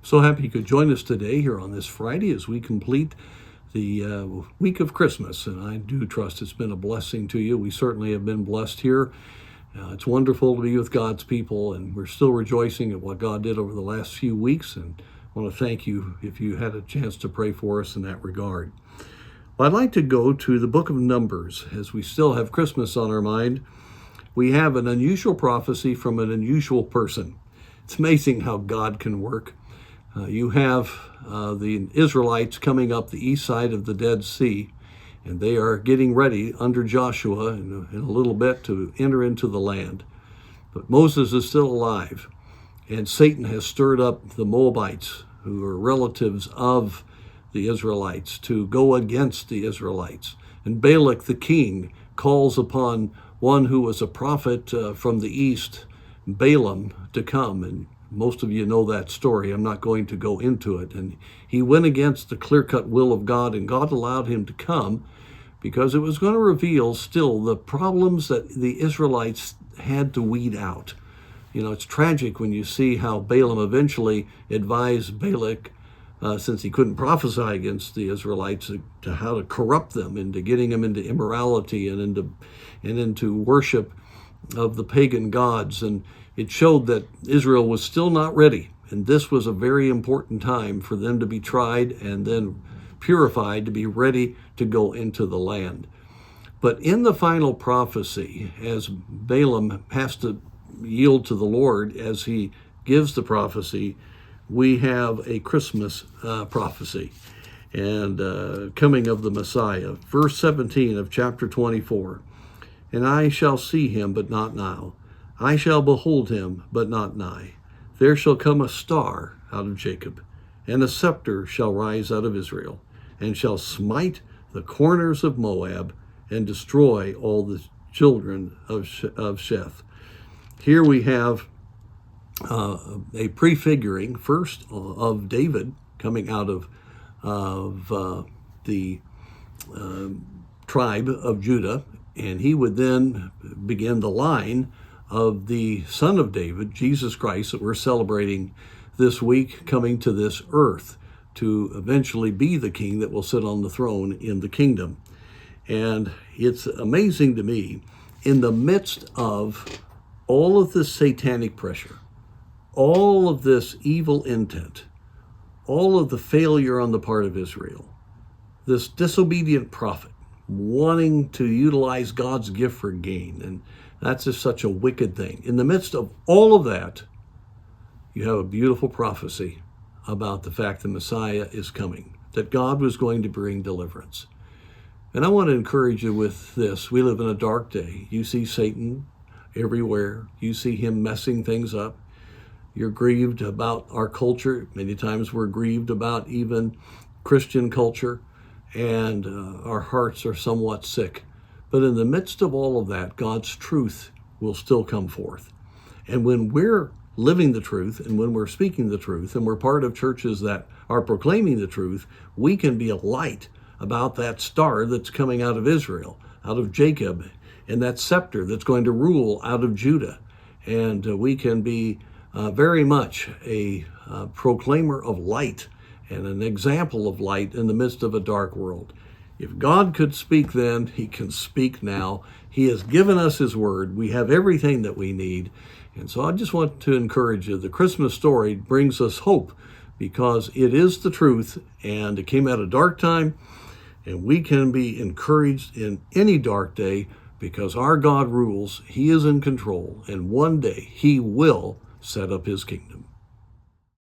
So happy you could join us today here on this Friday as we complete the week of Christmas. And I do trust it's been a blessing to you. We certainly have been blessed here. It's wonderful to be with God's people, and we're still rejoicing at what God did over the last few weeks. And I want to thank you if you had a chance to pray for us in that regard. Well, I'd like to go to the book of Numbers as we still have Christmas on our mind. We have an unusual prophecy from an unusual person. It's amazing how God can work. You have the Israelites coming up the east side of the Dead Sea, and they are getting ready under Joshua in a little bit to enter into the land. But Moses is still alive, and Satan has stirred up the Moabites, who are relatives of the Israelites, to go against the Israelites. And Balak the king calls upon one who was a prophet from the east, Balaam, to come. And most of you know that story. I'm not going to go into it. And he went against the clear-cut will of God, and God allowed him to come because it was going to reveal still the problems that the Israelites had to weed out. You know, it's tragic when you see how Balaam eventually advised Balak, since he couldn't prophesy against the Israelites, to how to corrupt them into getting them into immorality and into worship of the pagan gods. And it showed that Israel was still not ready. And this was a very important time for them to be tried and then purified to be ready to go into the land. But in the final prophecy, as Balaam has to yield to the Lord as he gives the prophecy, we have a Christmas prophecy and coming of the Messiah. Verse 17 of chapter 24. And I shall see him, but not now. I shall behold him, but not nigh. There shall come a star out of Jacob, and a scepter shall rise out of Israel, and shall smite the corners of Moab, and destroy all the children of Sheth. Here we have a prefiguring first of David coming out of the tribe of Judah, and he would then begin the line of the Son of David, Jesus Christ, that we're celebrating this week, coming to this earth to eventually be the king that will sit on the throne in the kingdom. And it's amazing to me, in the midst of all of this satanic pressure, all of this evil intent, all of the failure on the part of Israel, this disobedient prophet wanting to utilize God's gift for gain, and that's just such a wicked thing. In the midst of all of that, you have a beautiful prophecy about the fact the Messiah is coming, that God was going to bring deliverance. And I want to encourage you with this. We live in a dark day. You see Satan everywhere. You see him messing things up. You're grieved about our culture. Many times we're grieved about even Christian culture, and our hearts are somewhat sick. But in the midst of all of that, God's truth will still come forth. And when we're living the truth, and when we're speaking the truth, and we're part of churches that are proclaiming the truth, we can be a light about that star that's coming out of Israel, out of Jacob, and that scepter that's going to rule out of Judah. And we can be very much a proclaimer of light and an example of light in the midst of a dark world. If God could speak then, he can speak now. He has given us his word. We have everything that we need. And so I just want to encourage you. The Christmas story brings us hope because it is the truth, and it came at a dark time, and we can be encouraged in any dark day because our God rules. He is in control, and one day he will set up his kingdom.